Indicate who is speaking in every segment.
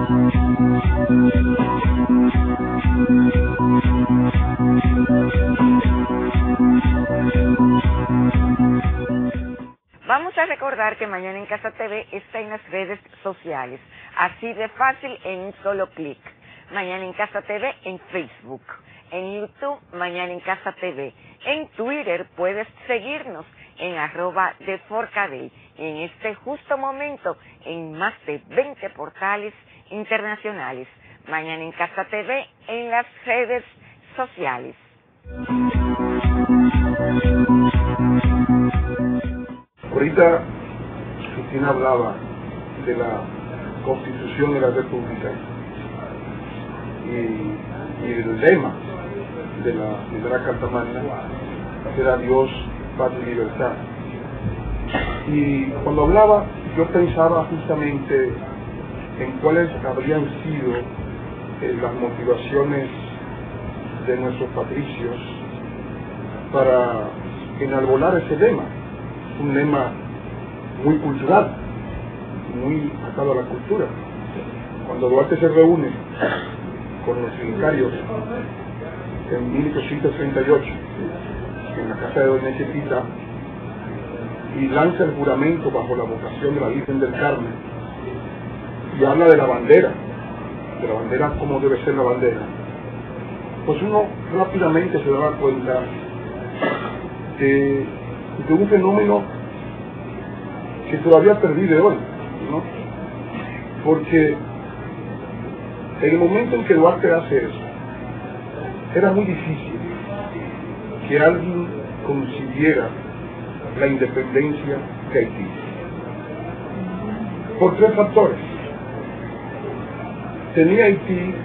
Speaker 1: Vamos a recordar que Mañana en Casa TV está en las redes sociales, así de fácil en un solo clic. Mañana en Casa TV en Facebook, en YouTube Mañana en Casa TV, en Twitter puedes seguirnos en @deforcadey y en este justo momento en más de 20 portales internacionales. Mañana en Casa TV en las redes sociales.
Speaker 2: Ahorita Cristina hablaba de la Constitución de la República y el lema de la Carta Magna era Dios, Patria y Libertad. Y cuando hablaba, yo pensaba justamente en cuáles habrían sido las motivaciones de nuestros patricios para enarbolar ese lema, un lema muy cultural, muy atado a la cultura. Cuando Duarte se reúne con los trinitarios en 1838 en la casa de Doña Chepita y lanza el juramento bajo la vocación de la Virgen del Carmen y habla de la bandera como debe ser la bandera, pues uno rápidamente se daba cuenta de un fenómeno que todavía perdí de hoy, ¿no? Porque en el momento en que Duarte hace eso, era muy difícil que alguien consiguiera la independencia de Haití. Por tres factores. Tenía Haití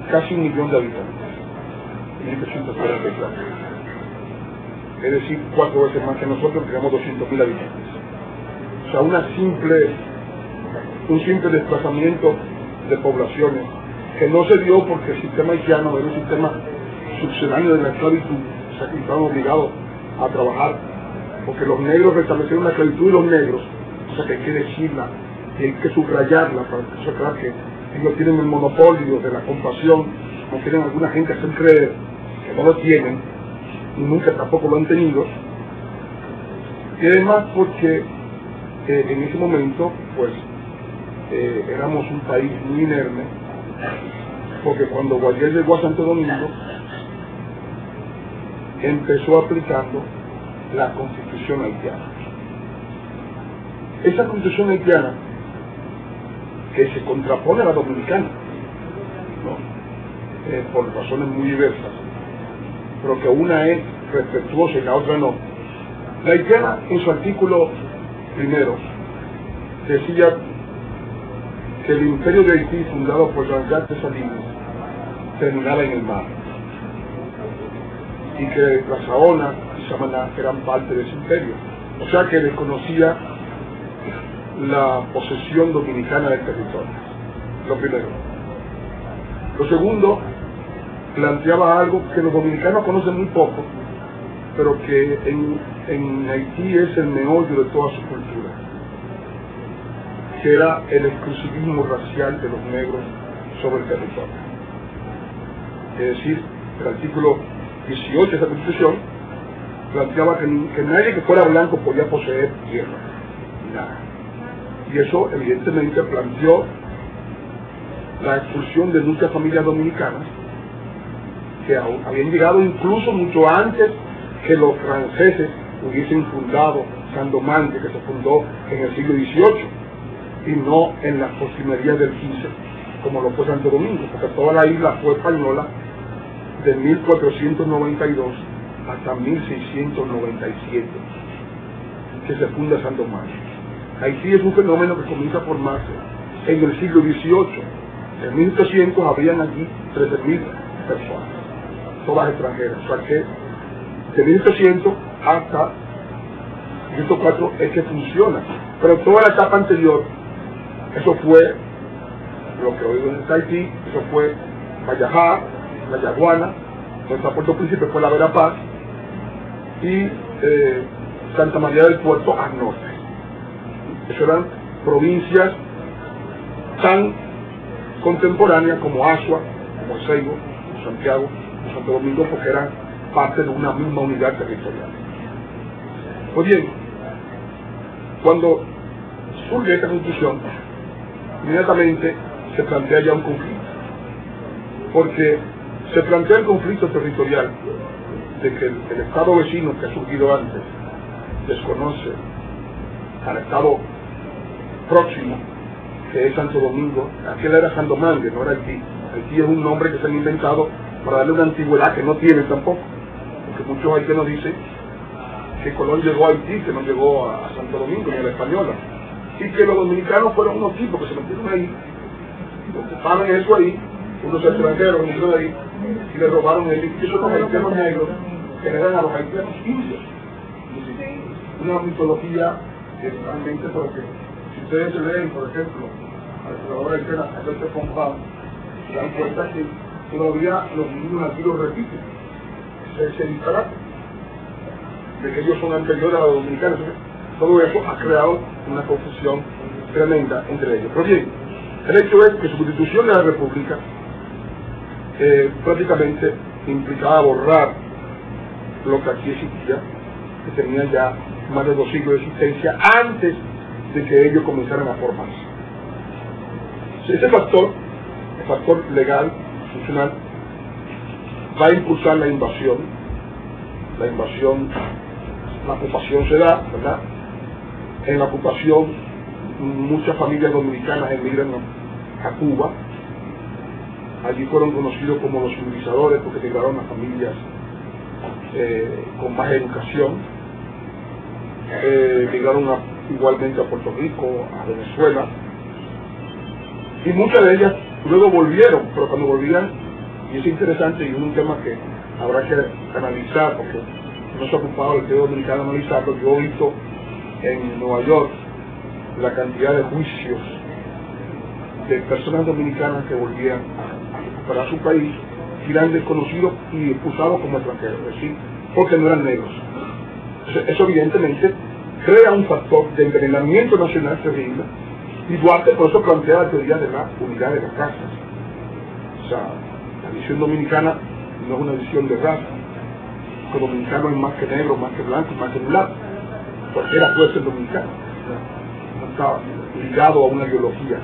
Speaker 2: casi 1 millón de habitantes, 1844. Es decir, 4 veces más que nosotros, tenemos 200.000 habitantes. O sea, un simple desplazamiento de poblaciones que no se dio porque el sistema haitiano era un sistema subsidiario de la esclavitud, o sea que estaban obligados a trabajar, porque los negros restablecieron la esclavitud y los negros, o sea que hay que decirla y hay que subrayarla para que se crea que ellos tienen el monopolio de la compasión, como quieren alguna gente hacer creer que no lo tienen, y nunca tampoco lo han tenido, y además porque en ese momento pues éramos un país muy inerme, porque cuando Guayer llegó a Santo Domingo empezó aplicando la Constitución haitiana. Esa Constitución haitiana que se contrapone a la dominicana, ¿no? Por razones muy diversas, pero que una es respetuosa y la otra no. La haitiana, en su artículo primero, decía que el imperio de Haití, fundado por Jean-Jacques Dessalines, terminaba en el mar, y que la Saona y Samaná eran parte de ese imperio, o sea que desconocía la posesión dominicana del territorio. Lo primero. Lo segundo, planteaba algo que los dominicanos conocen muy poco, pero que en Haití es el meollo de toda su cultura, que era el exclusivismo racial de los negros sobre el territorio. Es decir, el artículo 18 de esa Constitución planteaba que nadie que fuera blanco podía poseer tierra, nada. Y eso evidentemente planteó la expulsión de muchas familias dominicanas que habían llegado incluso mucho antes que los franceses hubiesen fundado Saint-Domingue, que se fundó en el siglo XVIII, y no en las postrimerías del XV, como lo fue Santo Domingo, porque toda la isla fue española de 1492 hasta 1697, que se funda Saint-Domingue. Haití es un fenómeno que comienza a formarse en el siglo XVIII. En 1800 habían allí 13.000 personas, todas extranjeras. O sea que de 1800 hasta 1804 es que funciona. Pero toda la etapa anterior, eso fue lo que hoy está Haití, eso fue Vallajá, la Yaguana, donde está Puerto Príncipe fue la Verapaz, y Santa María del Puerto al norte. Eso eran provincias tan contemporánea como Asua, como Seibo, como Santiago, como Santo Domingo, porque eran parte de una misma unidad territorial. Pues bien, cuando surge esta constitución, inmediatamente se plantea ya un conflicto, porque se plantea el conflicto territorial de que el Estado vecino que ha surgido antes desconoce al Estado próximo, que es Santo Domingo. Aquel era Sandomangue, no era Haití. Haití es un nombre que se han inventado para darle una antigüedad que no tiene tampoco, porque muchos haitianos dicen que Colón llegó a Haití, que no llegó a Santo Domingo ni a la Española, y que los dominicanos fueron unos tipos que se metieron ahí, ocuparon eso ahí, unos extranjeros vinieron ahí y le robaron el edificio a los haitianos negros que eran a los haitianos indios. Una mitología que realmente, porque si ustedes se leen, por ejemplo, al creador haitiano, a este Pompao, se dan cuenta que todavía los niños aquí lo repiten, ese disparate de que ellos son anteriores a los dominicanos. Todo eso ha creado una confusión tremenda entre ellos. Pero bien, el hecho es que su constitución de la República prácticamente implicaba borrar lo que aquí existía, que tenía ya más de 2 siglos de existencia antes de que ellos comenzaran a formarse. Ese factor, el factor legal, funcional, va a impulsar la invasión, la ocupación se da, ¿verdad? En la ocupación muchas familias dominicanas emigran a Cuba. Allí fueron conocidos como los civilizadores porque llegaron a familias con más educación. Llegaron igualmente a Puerto Rico, a Venezuela, y muchas de ellas luego volvieron, pero cuando volvían, y es interesante y es un tema que habrá que analizar porque no se ha ocupado el Estado Dominicano de analizarlo. Yo he visto en Nueva York la cantidad de juicios de personas dominicanas que volvían a recuperar su país y eran desconocidos y expulsados como extranjeros, es decir, porque no eran negros. Eso evidentemente crea un factor de envenenamiento nacional terrible, y Duarte por eso plantea la teoría de la unidad de las razas. O sea, la visión dominicana no es una visión de raza. El dominicano es más que negro, más que blanco, más que mulato. Cualquiera puede ser dominicano, no está ligado a una biología.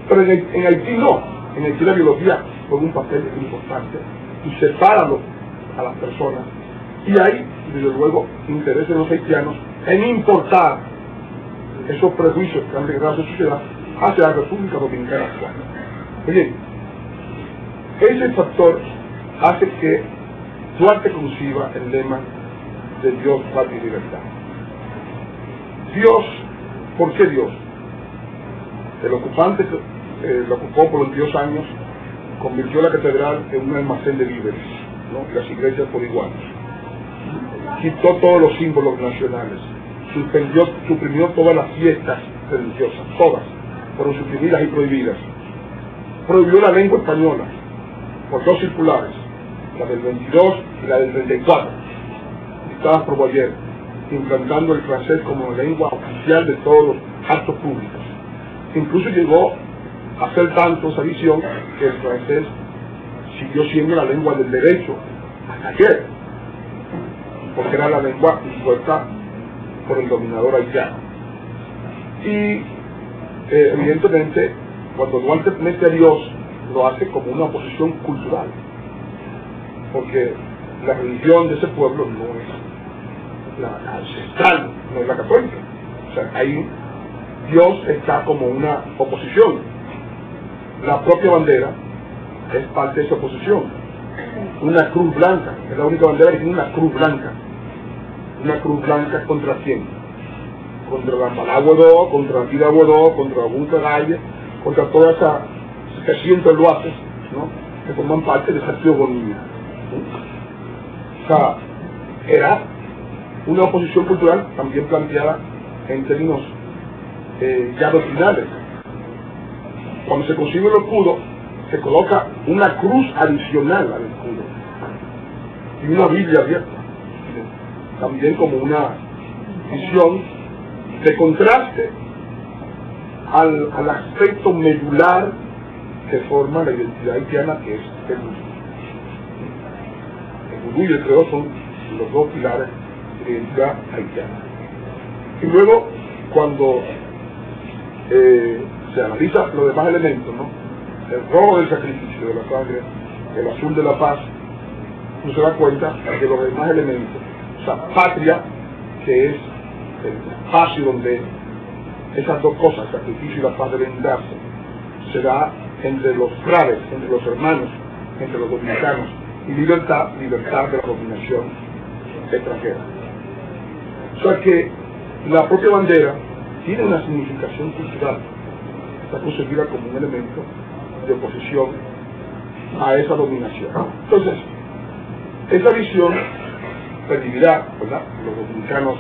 Speaker 2: Pero en Haití no. En Haití la biología juega un papel importante y separa a las personas. Y hay, desde luego, intereses de los haitianos en importar esos prejuicios que han degradado su sociedad hacia la República Dominicana actual. Oye, ese factor hace que Duarte conciba el lema de Dios, patria y libertad. Dios, ¿por qué Dios? El ocupante lo ocupó por 22 años, convirtió la catedral en un almacén de víveres, ¿no? Y las iglesias por igual. Quitó todos los símbolos nacionales, suprimió todas las fiestas religiosas, todas fueron suprimidas y prohibidas. Prohibió la lengua española por 2 circulares, la del 22 y la del 34, dictadas por Boyer, implantando el francés como lengua oficial de todos los actos públicos. Incluso llegó a ser tanto esa visión que el francés siguió siendo la lengua del derecho hasta ayer, porque era la lengua impuesta por el dominador haitiano. Y evidentemente cuando Duarte mete a Dios lo hace como una oposición cultural, porque la religión de ese pueblo no es la ancestral, no es la católica. O sea, ahí Dios está como una oposición. La propia bandera es parte de esa oposición. Una cruz blanca, es la única bandera que tiene una cruz blanca. Una cruz blanca ¿contra quién? Contra la Malagüedó, contra la Tiraguedó, contra Bunca Galle, contra todas esas 700 loaces, ¿no?, que forman parte de esa teogonía. O sea, era una oposición cultural también planteada en términos ya doctrinales. Cuando se consigue el escudo, se coloca una cruz adicional al escudo y una Biblia abierta, también como una visión de contraste al aspecto medular que forma la identidad haitiana, que es el vudú. El vudú y el creol son los dos pilares de la identidad haitiana. Y luego, cuando se analiza los demás elementos, ¿no? El rojo del sacrificio, de la sangre, el azul de la paz, uno se da cuenta de los demás elementos. O sea, patria, que es el espacio donde esas dos cosas, el sacrificio y la paz, deben darse, se da entre los frades, entre los hermanos, entre los dominicanos, y libertad de la dominación extranjera. O sea que la propia bandera tiene una significación cultural, está concebida como un elemento de oposición a esa dominación. Entonces, esa visión permitirá, ¿verdad?, los dominicanos,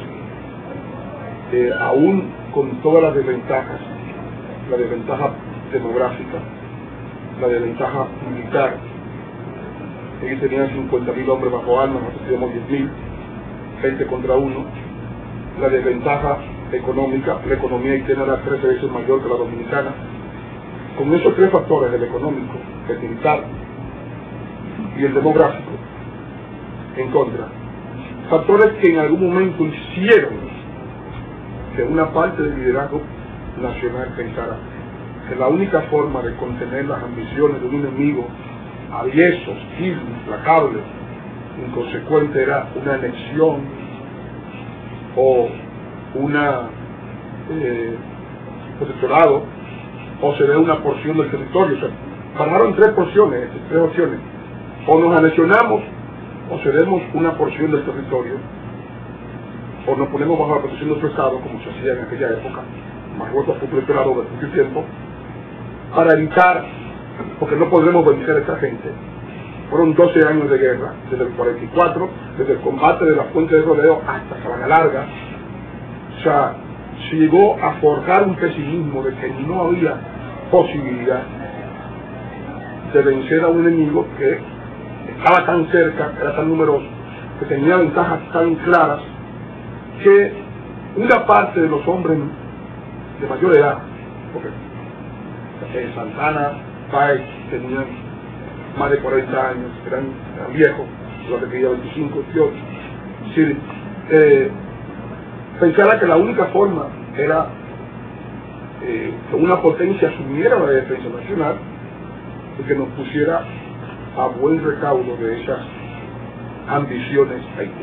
Speaker 2: aún con todas las desventajas, la desventaja demográfica, la desventaja militar. Ellos tenían 50.000 hombres bajo armas, nosotros teníamos 10.000, 20 contra 1. La desventaja económica, la economía haitiana era 13 veces mayor que la dominicana. Con esos tres factores, el económico, el militar y el demográfico, en contra, factores que en algún momento hicieron que una parte del liderazgo nacional pensara que la única forma de contener las ambiciones de un enemigo avieso, hostil, implacable, inconsecuente, era una anexión o una protectorado, o se dé una porción del territorio. O sea, pararon tres opciones: o nos anexionamos, o cedemos una porción del territorio, o nos ponemos bajo la protección de otro Estado, como se hacía en aquella época. Marruecos fue protectorado durante mucho tiempo, para evitar, porque no podremos vencer a esta gente. Fueron 12 años de guerra, desde el 44, desde el combate de la Fuente de Rodeo hasta Sabana Larga. O sea, se llegó a forjar un pesimismo de que no había posibilidad de vencer a un enemigo que estaba tan cerca, era tan numeroso, que tenía ventajas tan claras, que una parte de los hombres de mayor edad, porque Santana, Páez tenían más de 40 años, eran viejos, yo tenía 25, 28, es decir, pensara que la única forma era que una potencia asumiera la defensa nacional y que nos pusiera a buen recaudo de esas ambiciones haitianas.